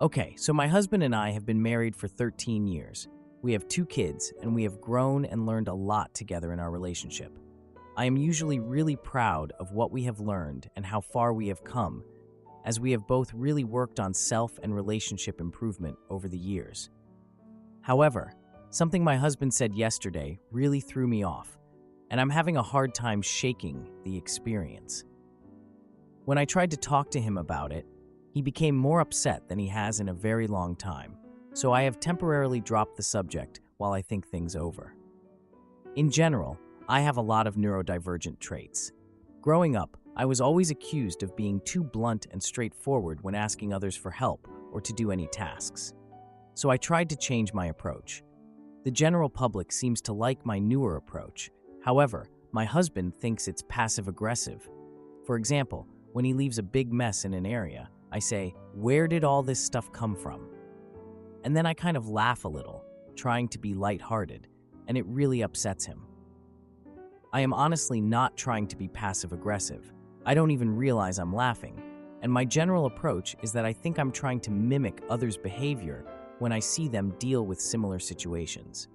Okay, so my husband and I have been married for 13 years. We have 2 kids, and we have grown and learned a lot together in our relationship. I am usually really proud of what we have learned and how far we have come, as we have both really worked on self and relationship improvement over the years. However, something my husband said yesterday really threw me off, and I'm having a hard time shaking the experience. When I tried to talk to him about it, he became more upset than he has in a very long time, so I have temporarily dropped the subject while I think things over. In general, I have a lot of neurodivergent traits. Growing up, I was always accused of being too blunt and straightforward when asking others for help or to do any tasks. So I tried to change my approach. The general public seems to like my newer approach. However, my husband thinks it's passive-aggressive. For example, when he leaves a big mess in an area, I say, "Where did all this stuff come from?" And then I kind of laugh a little, trying to be lighthearted, and it really upsets him. I am honestly not trying to be passive-aggressive. I don't even realize I'm laughing, and my general approach is that I think I'm trying to mimic others' behavior when I see them deal with similar situations.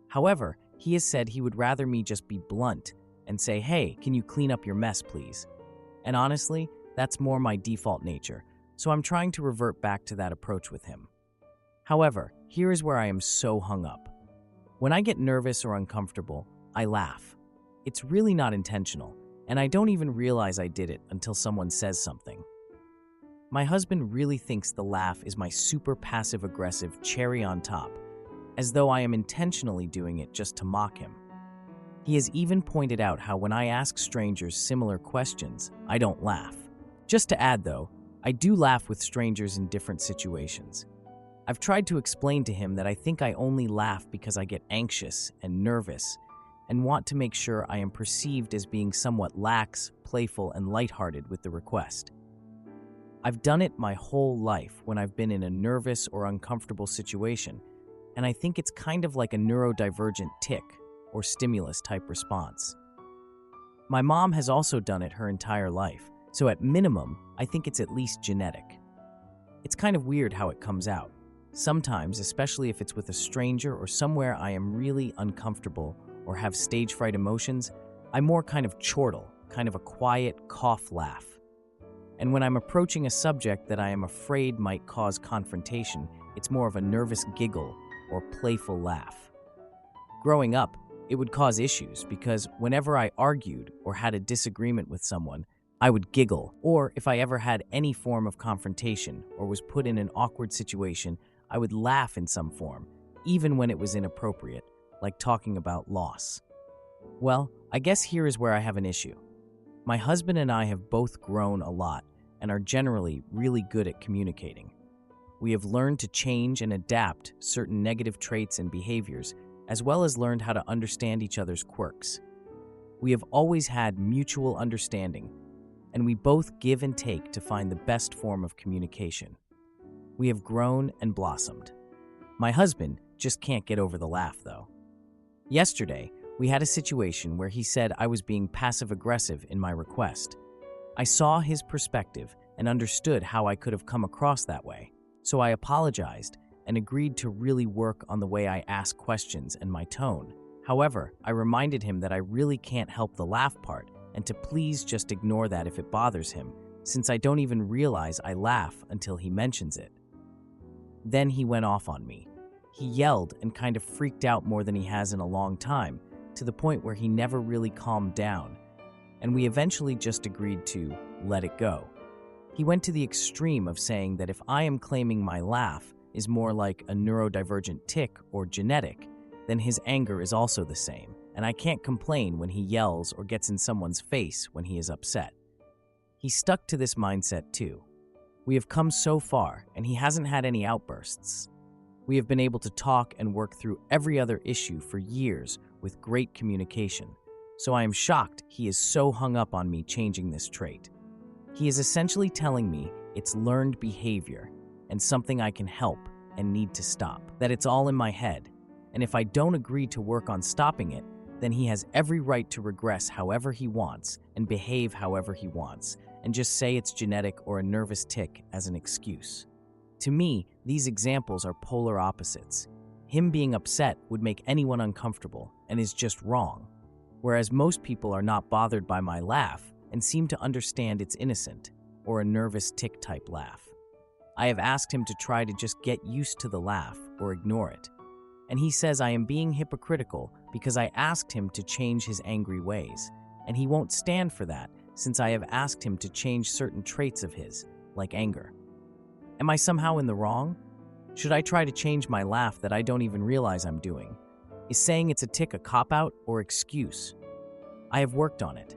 However, he has said he would rather me just be blunt and say, "Hey, can you clean up your mess, please?" And honestly, that's more my default nature, so I'm trying to revert back to that approach with him. However, here is where I am so hung up. When I get nervous or uncomfortable, I laugh. It's really not intentional, and I don't even realize I did it until someone says something. My husband really thinks the laugh is my super passive-aggressive cherry on top, as though I am intentionally doing it just to mock him. He has even pointed out how when I ask strangers similar questions, I don't laugh. Just to add though, I do laugh with strangers in different situations. I've tried to explain to him that I think I only laugh because I get anxious and nervous and want to make sure I am perceived as being somewhat lax, playful, and lighthearted with the request. I've done it my whole life when I've been in a nervous or uncomfortable situation, and I think it's kind of like a neurodivergent tic or stimulus type response. My mom has also done it her entire life, so at minimum, I think it's at least genetic. It's kind of weird how it comes out. Sometimes, especially if it's with a stranger or somewhere I am really uncomfortable or have stage fright emotions, I more kind of chortle, kind of a quiet cough laugh. And when I'm approaching a subject that I am afraid might cause confrontation, it's more of a nervous giggle or playful laugh. Growing up, it would cause issues because whenever I argued or had a disagreement with someone, I would giggle, or if I ever had any form of confrontation or was put in an awkward situation, I would laugh in some form, even when it was inappropriate, like talking about loss. Well, I guess here is where I have an issue. My husband and I have both grown a lot and are generally really good at communicating. We have learned to change and adapt certain negative traits and behaviors, as well as learned how to understand each other's quirks. We have always had mutual understanding, and we both give and take to find the best form of communication. We have grown and blossomed. My husband just can't get over the laugh, though. Yesterday, we had a situation where he said I was being passive-aggressive in my request. I saw his perspective and understood how I could have come across that way, so I apologized and agreed to really work on the way I ask questions and my tone. However, I reminded him that I really can't help the laugh part and to please just ignore that if it bothers him, since I don't even realize I laugh until he mentions it. Then he went off on me. He yelled and kind of freaked out more than he has in a long time, to the point where he never really calmed down, and we eventually just agreed to let it go. He went to the extreme of saying that if I am claiming my laugh is more like a neurodivergent tic or genetic, then his anger is also the same, and I can't complain when he yells or gets in someone's face when he is upset. He stuck to this mindset too. We have come so far, and he hasn't had any outbursts. We have been able to talk and work through every other issue for years with great communication, so I am shocked he is so hung up on me changing this trait. He is essentially telling me it's learned behavior and something I can help and need to stop, that it's all in my head, and if I don't agree to work on stopping it, then he has every right to regress however he wants and behave however he wants, and just say it's genetic or a nervous tic as an excuse. To me, these examples are polar opposites. Him being upset would make anyone uncomfortable and is just wrong, whereas most people are not bothered by my laugh and seem to understand it's innocent, or a nervous tick-type laugh. I have asked him to try to just get used to the laugh or ignore it, and he says I am being hypocritical because I asked him to change his angry ways, and he won't stand for that since I have asked him to change certain traits of his, like anger. Am I somehow in the wrong? Should I try to change my laugh that I don't even realize I'm doing? Is saying it's a tick a cop-out or excuse? I have worked on it,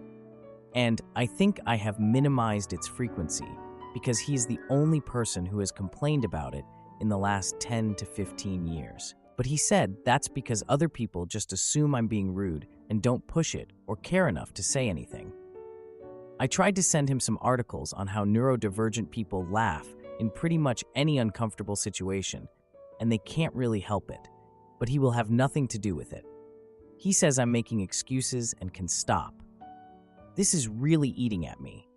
and I think I have minimized its frequency because he's the only person who has complained about it in the last 10 to 15 years. But he said that's because other people just assume I'm being rude and don't push it or care enough to say anything. I tried to send him some articles on how neurodivergent people laugh in pretty much any uncomfortable situation, and they can't really help it, but he will have nothing to do with it. He says I'm making excuses and can stop. This is really eating at me.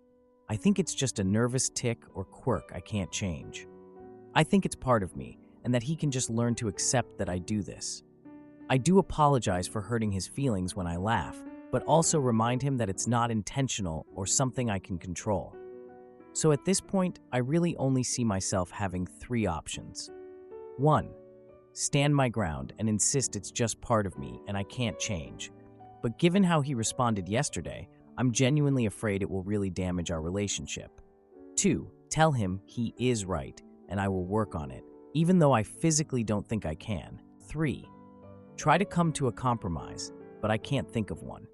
I think it's just a nervous tick or quirk I can't change. I think it's part of me, and that he can just learn to accept that I do this. I do apologize for hurting his feelings when I laugh, but also remind him that it's not intentional or something I can control. So at this point, I really only see myself having 3 options. 1. Stand my ground and insist it's just part of me and I can't change. But given how he responded yesterday, I'm genuinely afraid it will really damage our relationship. 2. Tell him he is right and I will work on it, even though I physically don't think I can. 3. Try to come to a compromise, but I can't think of one.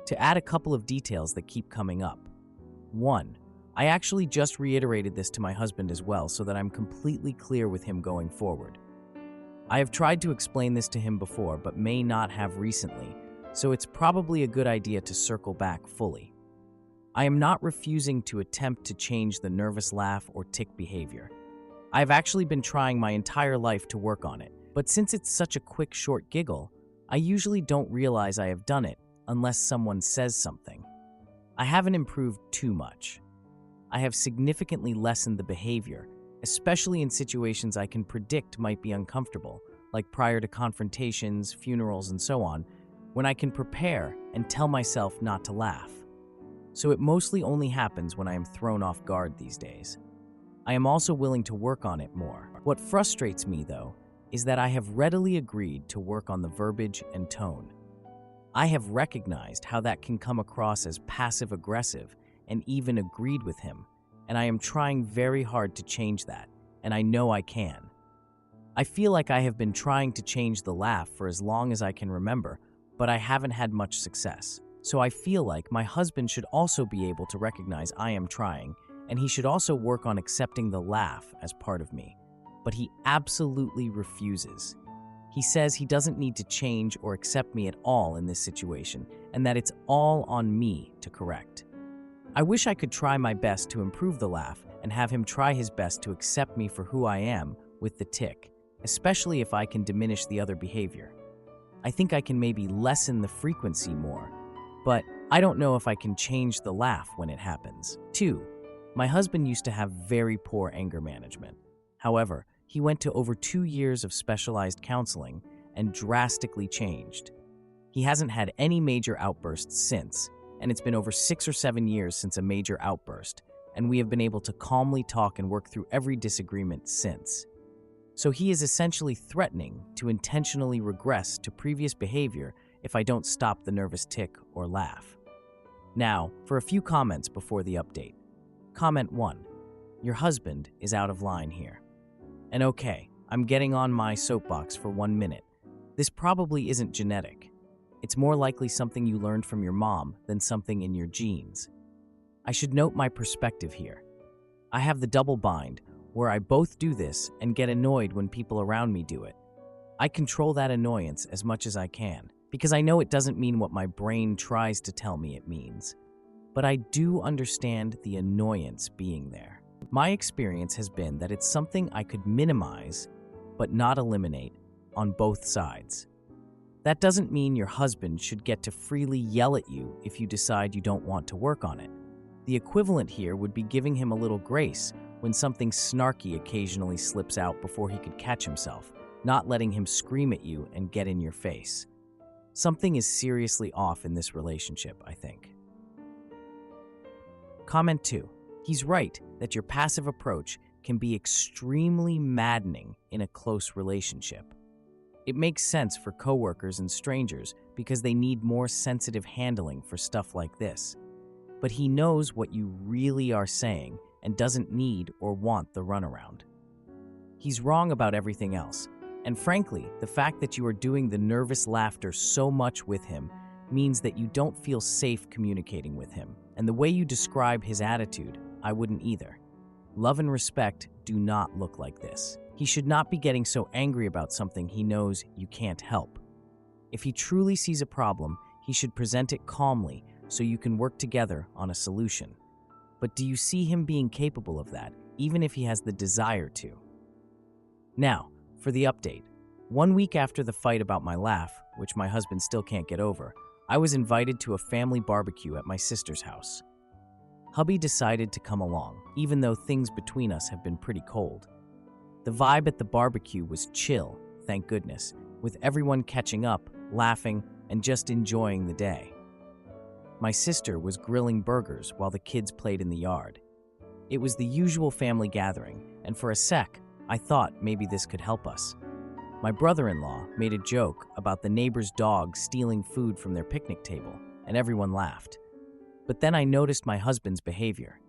To add a couple of details that keep coming up. 1. I actually just reiterated this to my husband as well so that I'm completely clear with him going forward. I have tried to explain this to him before but may not have recently, so it's probably a good idea to circle back fully. I am not refusing to attempt to change the nervous laugh or tick behavior. I've actually been trying my entire life to work on it, but since it's such a quick, short giggle, I usually don't realize I have done it unless someone says something. I haven't improved too much. I have significantly lessened the behavior, especially in situations I can predict might be uncomfortable, like prior to confrontations, funerals, and so on, when I can prepare and tell myself not to laugh. So it mostly only happens when I am thrown off guard these days. I am also willing to work on it more. What frustrates me, though, is that I have readily agreed to work on the verbiage and tone. I have recognized how that can come across as passive-aggressive and even agreed with him, and I am trying very hard to change that, and I know I can. I feel like I have been trying to change the laugh for as long as I can remember, but I haven't had much success. So I feel like my husband should also be able to recognize I am trying, and he should also work on accepting the laugh as part of me. But he absolutely refuses. He says he doesn't need to change or accept me at all in this situation, and that it's all on me to correct. I wish I could try my best to improve the laugh and have him try his best to accept me for who I am with the tick, especially if I can diminish the other behavior. I think I can maybe lessen the frequency more, but I don't know if I can change the laugh when it happens. 2. My husband used to have very poor anger management. However, he went to over 2 years of specialized counseling and drastically changed. He hasn't had any major outbursts since, and it's been over 6 or 7 years since a major outburst, and we have been able to calmly talk and work through every disagreement since. So he is essentially threatening to intentionally regress to previous behavior if I don't stop the nervous tick or laugh. Now, for a few comments before the update. Comment 1. Your husband is out of line here. And okay, I'm getting on my soapbox for 1 minute. This probably isn't genetic. It's more likely something you learned from your mom than something in your genes. I should note my perspective here. I have the double bind, where I both do this and get annoyed when people around me do it. I control that annoyance as much as I can, because I know it doesn't mean what my brain tries to tell me it means. But I do understand the annoyance being there. My experience has been that it's something I could minimize, but not eliminate, on both sides. That doesn't mean your husband should get to freely yell at you if you decide you don't want to work on it. The equivalent here would be giving him a little grace when something snarky occasionally slips out before he could catch himself, not letting him scream at you and get in your face. Something is seriously off in this relationship, I think. Comment 2. He's right that your passive approach can be extremely maddening in a close relationship. It makes sense for coworkers and strangers because they need more sensitive handling for stuff like this. But he knows what you really are saying and doesn't need or want the runaround. He's wrong about everything else, and frankly, the fact that you are doing the nervous laughter so much with him means that you don't feel safe communicating with him, and the way you describe his attitude, I wouldn't either. Love and respect do not look like this. He should not be getting so angry about something he knows you can't help. If he truly sees a problem, he should present it calmly so you can work together on a solution. But do you see him being capable of that, even if he has the desire to? Now, for the update. 1 week after the fight about my laugh, which my husband still can't get over, I was invited to a family barbecue at my sister's house. Hubby decided to come along, even though things between us have been pretty cold. The vibe at the barbecue was chill, thank goodness, with everyone catching up, laughing, and just enjoying the day. My sister was grilling burgers while the kids played in the yard. It was the usual family gathering, and for a sec, I thought maybe this could help us. My brother-in-law made a joke about the neighbor's dog stealing food from their picnic table, and everyone laughed. But then I noticed my husband's behavior.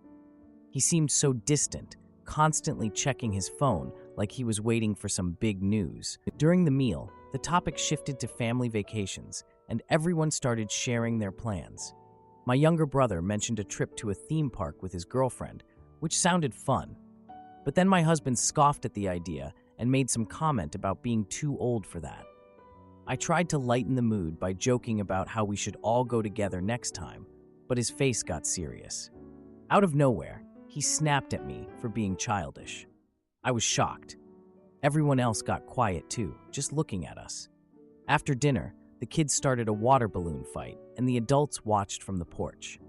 He seemed so distant, constantly checking his phone like he was waiting for some big news. During the meal, the topic shifted to family vacations, and everyone started sharing their plans. My younger brother mentioned a trip to a theme park with his girlfriend, which sounded fun. But then my husband scoffed at the idea and made some comment about being too old for that. I tried to lighten the mood by joking about how we should all go together next time, but his face got serious. Out of nowhere, he snapped at me for being childish. I was shocked. Everyone else got quiet too, just looking at us. After dinner, the kids started a water balloon fight, and the adults watched from the porch.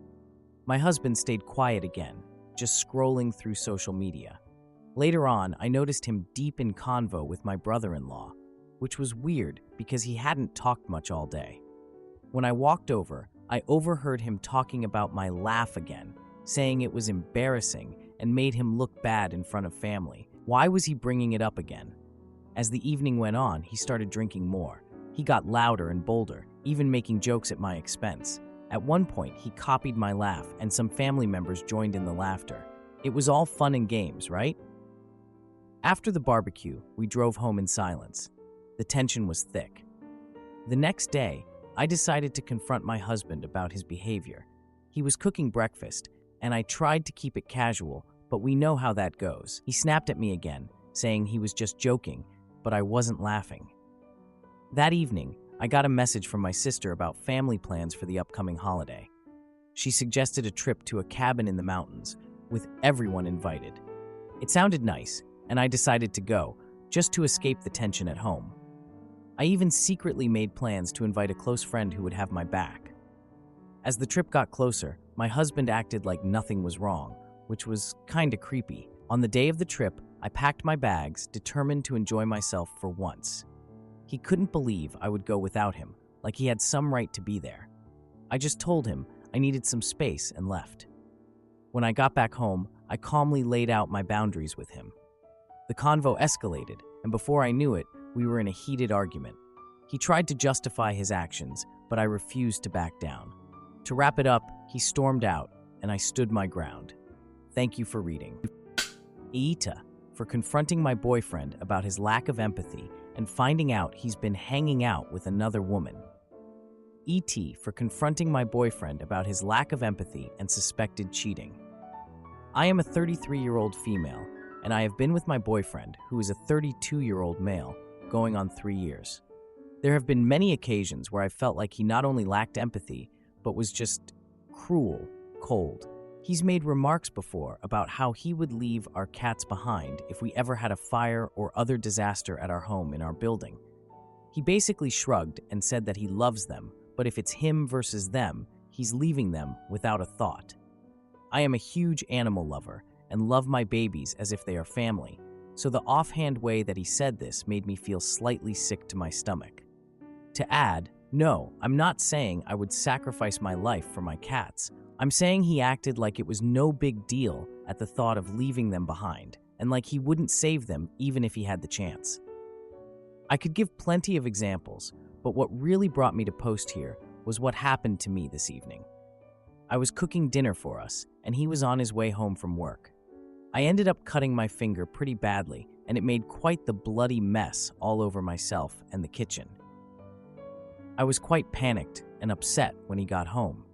My husband stayed quiet again, just scrolling through social media. Later on, I noticed him deep in convo with my brother-in-law, which was weird because he hadn't talked much all day. When I walked over, I overheard him talking about my laugh again, saying it was embarrassing and made him look bad in front of family. Why was he bringing it up again? As the evening went on, he started drinking more. He got louder and bolder, even making jokes at my expense. At one point, he copied my laugh, and some family members joined in the laughter. It was all fun and games, right? After the barbecue, we drove home in silence. The tension was thick. The next day, I decided to confront my husband about his behavior. He was cooking breakfast, and I tried to keep it casual, but we know how that goes. He snapped at me again, saying he was just joking, but I wasn't laughing. That evening, I got a message from my sister about family plans for the upcoming holiday. She suggested a trip to a cabin in the mountains, with everyone invited. It sounded nice, and I decided to go, just to escape the tension at home. I even secretly made plans to invite a close friend who would have my back. As the trip got closer, my husband acted like nothing was wrong, which was kinda creepy. On the day of the trip, I packed my bags, determined to enjoy myself for once. He couldn't believe I would go without him, like he had some right to be there. I just told him I needed some space and left. When I got back home, I calmly laid out my boundaries with him. The convo escalated, and before I knew it, we were in a heated argument. He tried to justify his actions, but I refused to back down. To wrap it up, he stormed out, and I stood my ground. Thank you for reading. Aita, for confronting my boyfriend about his lack of empathy and finding out he's been hanging out with another woman. E.T. for confronting my boyfriend about his lack of empathy and suspected cheating. I am a 33-year-old female, and I have been with my boyfriend, who is a 32-year-old male, going on 3 years. There have been many occasions where I felt like he not only lacked empathy, but was just cruel, cold. He's made remarks before about how he would leave our cats behind if we ever had a fire or other disaster at our home in our building. He basically shrugged and said that he loves them, but if it's him versus them, he's leaving them without a thought. I am a huge animal lover, and love my babies as if they are family, so the offhand way that he said this made me feel slightly sick to my stomach. To add, no, I'm not saying I would sacrifice my life for my cats. I'm saying he acted like it was no big deal at the thought of leaving them behind, and like he wouldn't save them even if he had the chance. I could give plenty of examples, but what really brought me to post here was what happened to me this evening. I was cooking dinner for us, and he was on his way home from work. I ended up cutting my finger pretty badly, and it made quite the bloody mess all over myself and the kitchen. I was quite panicked and upset when he got home,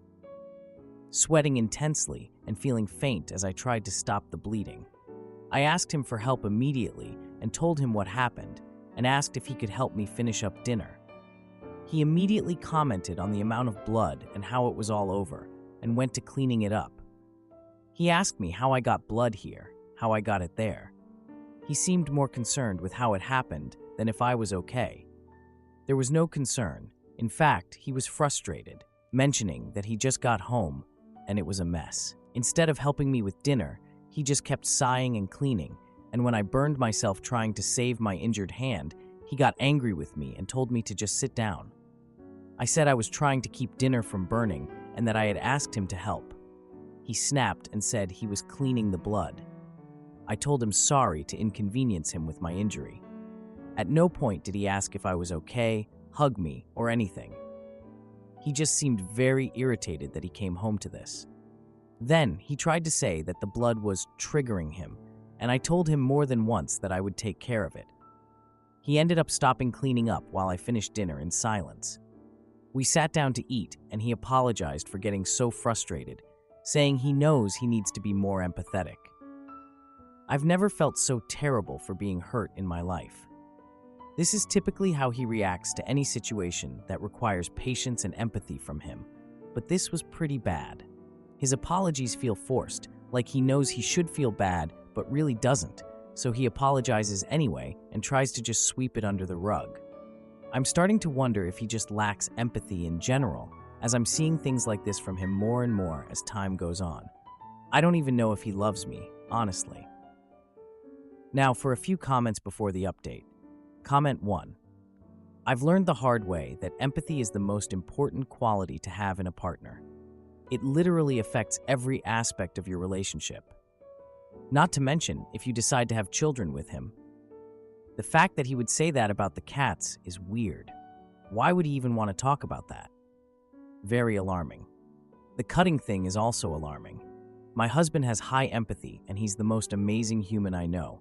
sweating intensely and feeling faint as I tried to stop the bleeding. I asked him for help immediately and told him what happened, and asked if he could help me finish up dinner. He immediately commented on the amount of blood and how it was all over, and went to cleaning it up. He asked me how I got blood here, how I got it there. He seemed more concerned with how it happened than if I was okay. There was no concern. In fact, he was frustrated, mentioning that he just got home and it was a mess. Instead of helping me with dinner, he just kept sighing and cleaning, and when I burned myself trying to save my injured hand, he got angry with me and told me to just sit down. I said I was trying to keep dinner from burning and that I had asked him to help. He snapped and said he was cleaning the blood. I told him sorry to inconvenience him with my injury. At no point did he ask if I was okay, hug me, or anything. He just seemed very irritated that he came home to this. Then he tried to say that the blood was triggering him, and I told him more than once that I would take care of it. He ended up stopping cleaning up while I finished dinner in silence. We sat down to eat, and he apologized for getting so frustrated, saying he knows he needs to be more empathetic. I've never felt so terrible for being hurt in my life. This is typically how he reacts to any situation that requires patience and empathy from him, but this was pretty bad. His apologies feel forced, like he knows he should feel bad but really doesn't, so he apologizes anyway and tries to just sweep it under the rug. I'm starting to wonder if he just lacks empathy in general, as I'm seeing things like this from him more and more as time goes on. I don't even know if he loves me, honestly. Now, for a few comments before the update. Comment 1. I've learned the hard way that empathy is the most important quality to have in a partner. It literally affects every aspect of your relationship. Not to mention if you decide to have children with him. The fact that he would say that about the cats is weird. Why would he even want to talk about that? Very alarming. The cutting thing is also alarming. My husband has high empathy, and he's the most amazing human I know.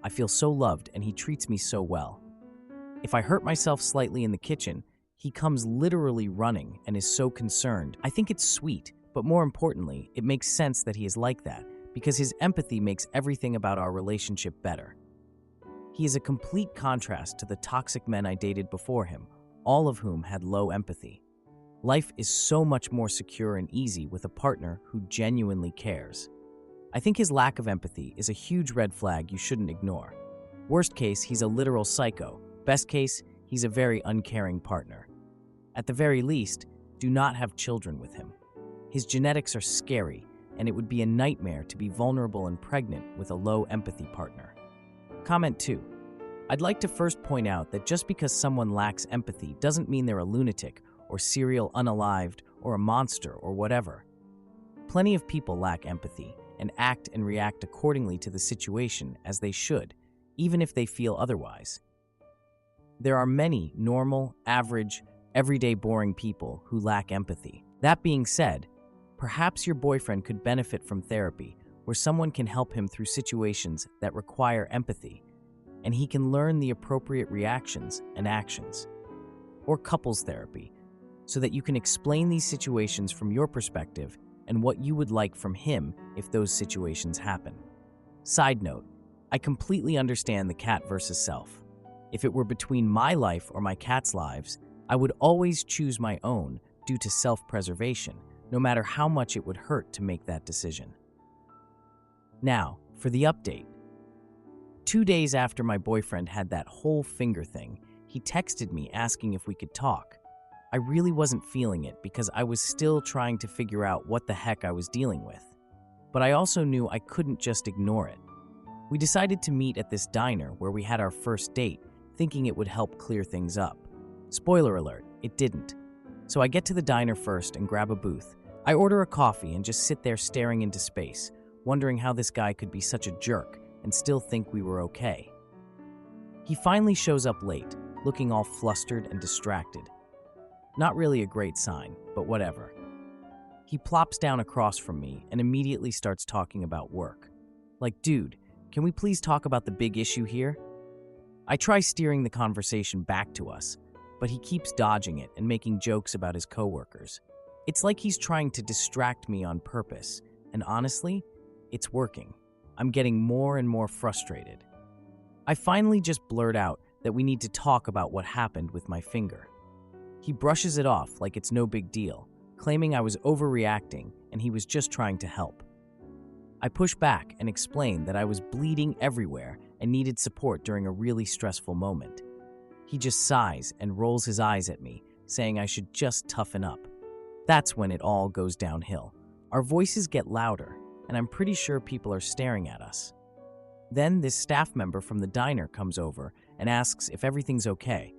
I feel so loved, and he treats me so well. If I hurt myself slightly in the kitchen, he comes literally running and is so concerned. I think it's sweet, but more importantly, it makes sense that he is like that, because his empathy makes everything about our relationship better. He is a complete contrast to the toxic men I dated before him, all of whom had low empathy. Life is so much more secure and easy with a partner who genuinely cares. I think his lack of empathy is a huge red flag you shouldn't ignore. Worst case, he's a literal psycho. Best case, he's a very uncaring partner. At the very least, do not have children with him. His genetics are scary, and it would be a nightmare to be vulnerable and pregnant with a low empathy partner. Comment 2. I'd like to first point out that just because someone lacks empathy doesn't mean they're a lunatic or serial unalived or a monster or whatever. Plenty of people lack empathy and act and react accordingly to the situation as they should, even if they feel otherwise. There are many normal, average, everyday boring people who lack empathy. That being said, perhaps your boyfriend could benefit from therapy where someone can help him through situations that require empathy, and he can learn the appropriate reactions and actions. Or couples therapy, so that you can explain these situations from your perspective and what you would like from him if those situations happen. Side note, I completely understand the cat versus self. If it were between my life or my cat's lives, I would always choose my own due to self-preservation, no matter how much it would hurt to make that decision. Now, for the update. 2 days after my boyfriend had that whole finger thing, he texted me asking if we could talk. I really wasn't feeling it because I was still trying to figure out what the heck I was dealing with. but I also knew I couldn't just ignore it. We decided to meet at this diner where we had our first date, thinking it would help clear things up. Spoiler alert, it didn't. So I get to the diner first and grab a booth. I order a coffee and just sit there staring into space, wondering how this guy could be such a jerk and still think we were okay. He finally shows up late, looking all flustered and distracted. Not really a great sign, but whatever. He plops down across from me and immediately starts talking about work. Like, dude, can we please talk about the big issue here? I try steering the conversation back to us, but he keeps dodging it and making jokes about his coworkers. It's like he's trying to distract me on purpose, and honestly, it's working. I'm getting more and more frustrated. I finally just blurt out that we need to talk about what happened with my finger. He brushes it off like it's no big deal, claiming I was overreacting and he was just trying to help. I push back and explain that I was bleeding everywhere and needed support during a really stressful moment. He just sighs and rolls his eyes at me, saying I should just toughen up. That's when it all goes downhill. Our voices get louder, and I'm pretty sure people are staring at us. Then this staff member from the diner comes over and asks if everything's okay.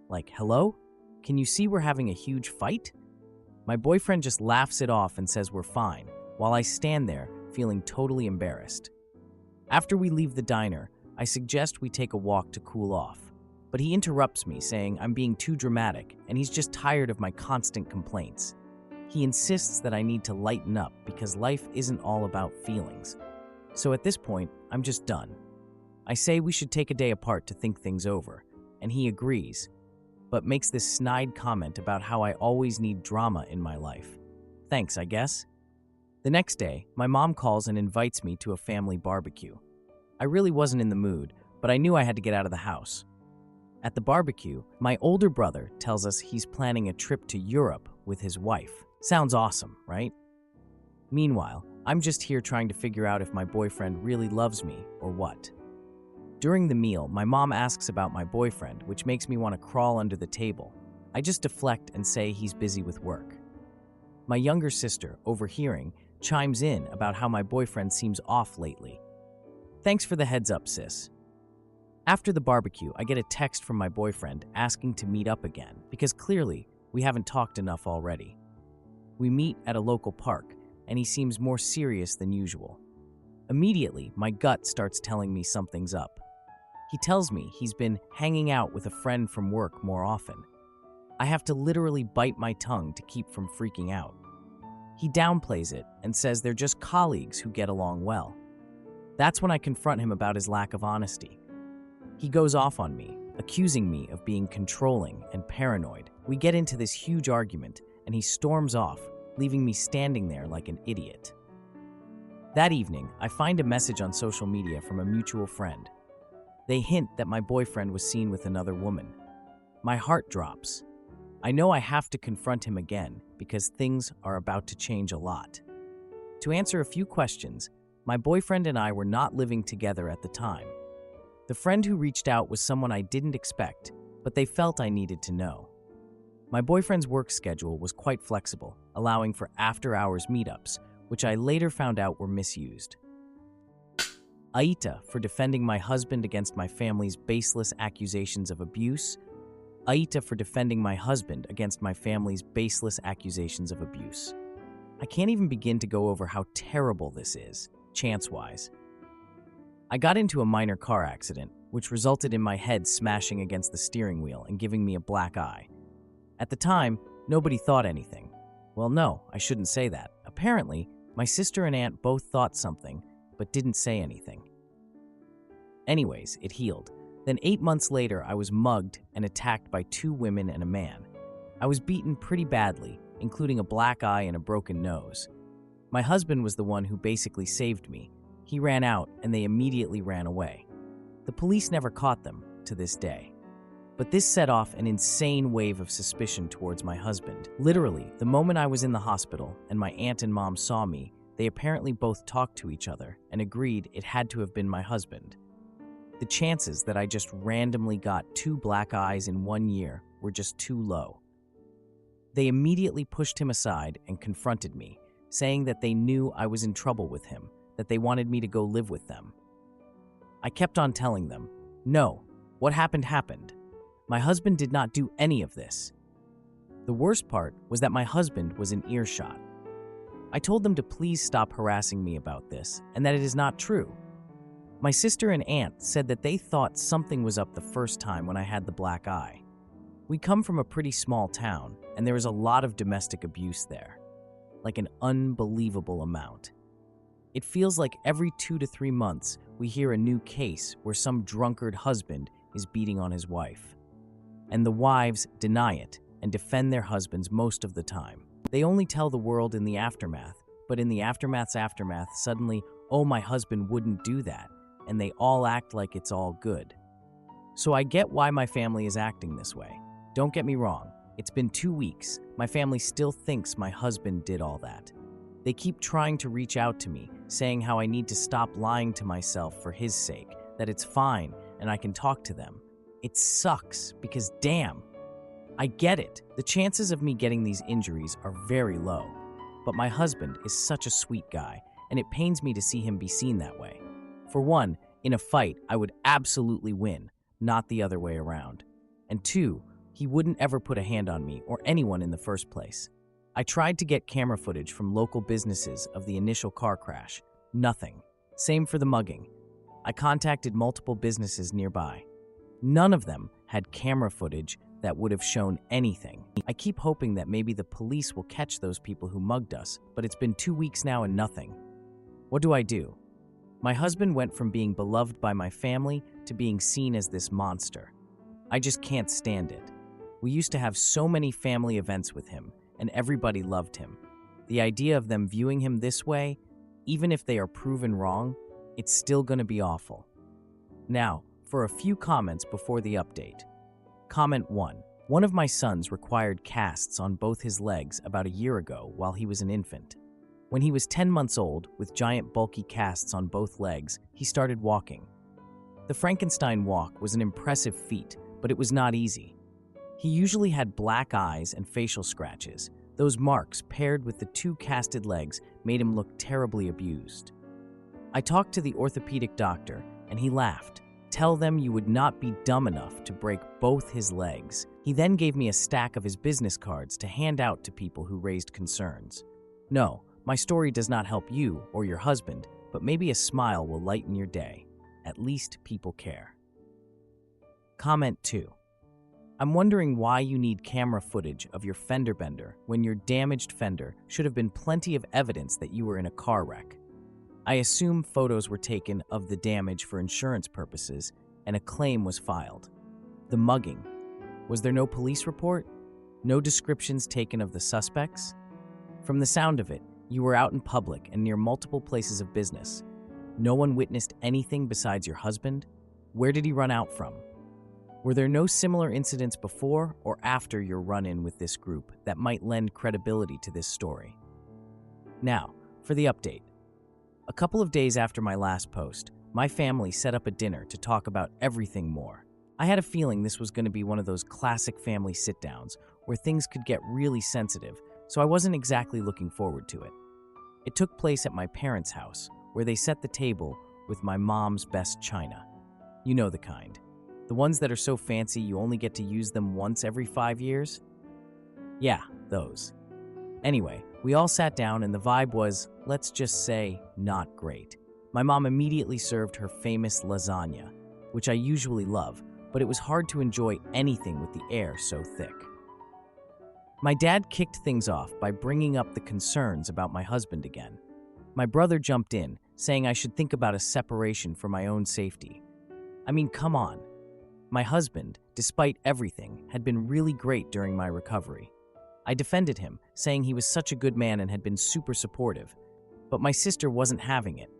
Like, hello? Can you see we're having a huge fight? My boyfriend just laughs it off and says we're fine, while I stand there feeling totally embarrassed. After we leave the diner, I suggest we take a walk to cool off, but he interrupts me saying I'm being too dramatic and he's just tired of my constant complaints. He insists that I need to lighten up because life isn't all about feelings. So at this point, I'm just done. I say we should take a day apart to think things over, and he agrees, but makes this snide comment about how I always need drama in my life. Thanks, I guess. The next day, my mom calls and invites me to a family barbecue. I really wasn't in the mood, but I knew I had to get out of the house. At the barbecue, my older brother tells us he's planning a trip to Europe with his wife. Sounds awesome, right? Meanwhile, I'm just here trying to figure out if my boyfriend really loves me or what. During the meal, my mom asks about my boyfriend, which makes me want to crawl under the table. I just deflect and say he's busy with work. My younger sister, overhearing, chimes in about how my boyfriend seems off lately. Thanks for the heads up, sis. After the barbecue, I get a text from my boyfriend asking to meet up again, because clearly we haven't talked enough already. We meet at a local park, and he seems more serious than usual. Immediately, my gut starts telling me something's up. He tells me he's been hanging out with a friend from work more often. I have to literally bite my tongue to keep from freaking out. He downplays it and says they're just colleagues who get along well. That's when I confront him about his lack of honesty. He goes off on me, accusing me of being controlling and paranoid. We get into this huge argument, and he storms off, leaving me standing there like an idiot. That evening, I find a message on social media from a mutual friend. They hint that my boyfriend was seen with another woman. My heart drops. I know I have to confront him again because things are about to change a lot. To answer a few questions, my boyfriend and I were not living together at the time. The friend who reached out was someone I didn't expect, but they felt I needed to know. My boyfriend's work schedule was quite flexible, allowing for after-hours meetups, which I later found out were misused. Aita for defending my husband against my family's baseless accusations of abuse. Aita for defending my husband against my family's baseless accusations of abuse. I can't even begin to go over how terrible this is, chance-wise. I got into a minor car accident, which resulted in my head smashing against the steering wheel and giving me a black eye. At the time, nobody thought anything. Well, no, I shouldn't say that. Apparently, my sister and aunt both thought something, but didn't say anything. Anyways, it healed. Then 8 months later, I was mugged and attacked by 2 women and a man. I was beaten pretty badly, including a black eye and a broken nose. My husband was the one who basically saved me. He ran out, and they immediately ran away. The police never caught them, to this day. But this set off an insane wave of suspicion towards my husband. Literally, the moment I was in the hospital and my aunt and mom saw me, they apparently both talked to each other and agreed it had to have been my husband. The chances that I just randomly got 2 black eyes in 1 year were just too low. They immediately pushed him aside and confronted me, saying that they knew I was in trouble with him, that they wanted me to go live with them. I kept on telling them, no, what happened happened. My husband did not do any of this. The worst part was that my husband was in earshot. I told them to please stop harassing me about this and that it is not true. My sister and aunt said that they thought something was up the first time when I had the black eye. We come from a pretty small town, and there is a lot of domestic abuse there, like an unbelievable amount. It feels like every 2 to 3 months we hear a new case where some drunkard husband is beating on his wife. And the wives deny it and defend their husbands most of the time. They only tell the world in the aftermath, but in the aftermath's aftermath, suddenly, oh, my husband wouldn't do that, and they all act like it's all good. So I get why my family is acting this way. Don't get me wrong, it's been 2 weeks. My family still thinks my husband did all that. They keep trying to reach out to me, saying how I need to stop lying to myself for his sake, that it's fine and I can talk to them. It sucks because damn, I get it. The chances of me getting these injuries are very low. But my husband is such a sweet guy, and it pains me to see him be seen that way. For one, in a fight, I would absolutely win, not the other way around. And two, he wouldn't ever put a hand on me or anyone in the first place. I tried to get camera footage from local businesses of the initial car crash. Nothing. Same for the mugging. I contacted multiple businesses nearby. None of them had camera footage that would have shown anything. I keep hoping that maybe the police will catch those people who mugged us, but it's been 2 weeks now and nothing. What do I do? My husband went from being beloved by my family to being seen as this monster. I just can't stand it. We used to have so many family events with him, and everybody loved him. The idea of them viewing him this way, even if they are proven wrong, it's still going to be awful. Now, for a few comments before the update. Comment 1. One of my sons required casts on both his legs about a year ago while he was an infant. When he was 10 months old, with giant bulky casts on both legs, he started walking. The Frankenstein walk was an impressive feat, but it was not easy. He usually had black eyes and facial scratches. Those marks, paired with the 2 casted legs, made him look terribly abused. I talked to the orthopedic doctor, and he laughed. Tell them you would not be dumb enough to break both his legs. He then gave me a stack of his business cards to hand out to people who raised concerns. No, my story does not help you or your husband, but maybe a smile will lighten your day. At least people care. Comment 2. I'm wondering why you need camera footage of your fender bender when your damaged fender should have been plenty of evidence that you were in a car wreck. I assume photos were taken of the damage for insurance purposes and a claim was filed. The mugging. Was there no police report? No descriptions taken of the suspects? From the sound of it, you were out in public and near multiple places of business. No one witnessed anything besides your husband? Where did he run out from? Were there no similar incidents before or after your run-in with this group that might lend credibility to this story? Now, for the update. A couple of days after my last post, my family set up a dinner to talk about everything more. I had a feeling this was going to be one of those classic family sit-downs where things could get really sensitive, so I wasn't exactly looking forward to it. It took place at my parents' house, where they set the table with my mom's best china. You know the kind. The ones that are so fancy you only get to use them once every 5 years? Yeah, those. Anyway, we all sat down and the vibe was, let's just say, not great. My mom immediately served her famous lasagna, which I usually love, but it was hard to enjoy anything with the air so thick. My dad kicked things off by bringing up the concerns about my husband again. My brother jumped in, saying I should think about a separation for my own safety. I mean, come on. My husband, despite everything, had been really great during my recovery. I defended him, saying he was such a good man and had been super supportive. But my sister wasn't having it.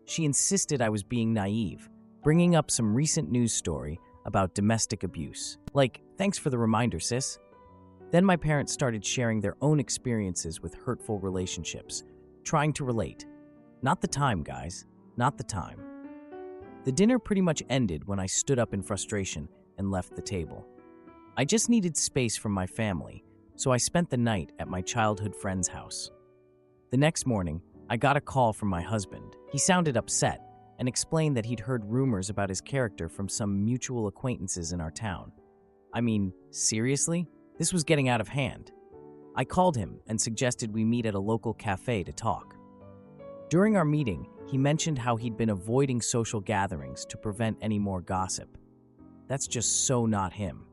She insisted I was being naive, bringing up some recent news story about domestic abuse. Like, thanks for the reminder, sis. Then my parents started sharing their own experiences with hurtful relationships, trying to relate. Not the time, guys. Not the time. The dinner pretty much ended when I stood up in frustration and left the table. I just needed space from my family, so I spent the night at my childhood friend's house. The The next morning, I got a call from my husband. He sounded upset and explained that he'd heard rumors about his character from some mutual acquaintances in our town. I mean, seriously? This was getting out of hand. I called him and suggested we meet at a local cafe to talk. During our meeting, he mentioned how he'd been avoiding social gatherings to prevent any more gossip. That's just so not him.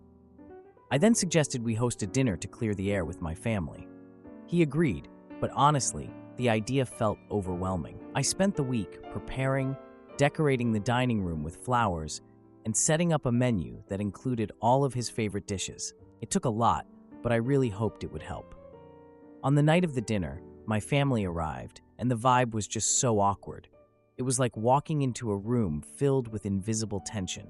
I then suggested we host a dinner to clear the air with my family. He agreed, but honestly, the idea felt overwhelming. I spent the week preparing, decorating the dining room with flowers, and setting up a menu that included all of his favorite dishes. It took a lot, but I really hoped it would help. On the night of the dinner, my family arrived, and the vibe was just so awkward. It was like walking into a room filled with invisible tension.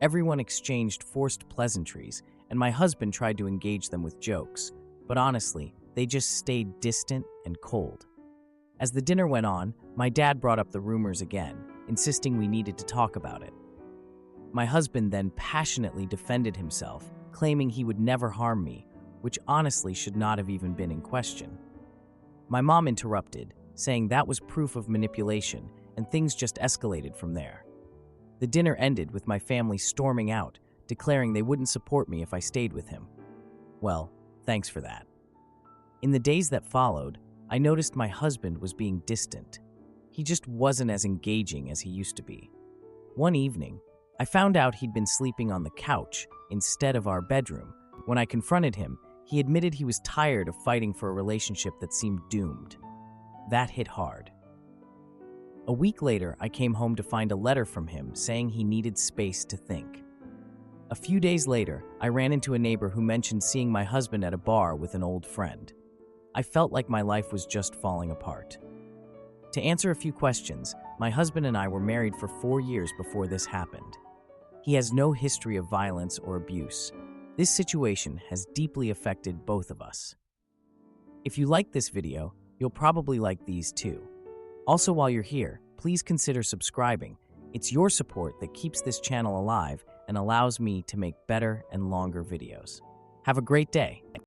Everyone exchanged forced pleasantries, and my husband tried to engage them with jokes, but honestly, they just stayed distant and cold. As the dinner went on, my dad brought up the rumors again, insisting we needed to talk about it. My husband then passionately defended himself, claiming he would never harm me, which honestly should not have even been in question. My mom interrupted, saying that was proof of manipulation, and things just escalated from there. The dinner ended with my family storming out, declaring they wouldn't support me if I stayed with him. Well, thanks for that. In the days that followed, I noticed my husband was being distant. He just wasn't as engaging as he used to be. One evening, I found out he'd been sleeping on the couch instead of our bedroom. When I confronted him, he admitted he was tired of fighting for a relationship that seemed doomed. That hit hard. A week later, I came home to find a letter from him saying he needed space to think. A few days later, I ran into a neighbor who mentioned seeing my husband at a bar with an old friend. I felt like my life was just falling apart. To answer a few questions, my husband and I were married for 4 years before this happened. He has no history of violence or abuse. This situation has deeply affected both of us. If you like this video, you'll probably like these too. Also, while you're here, please consider subscribing. It's your support that keeps this channel alive and allows me to make better and longer videos. Have a great day.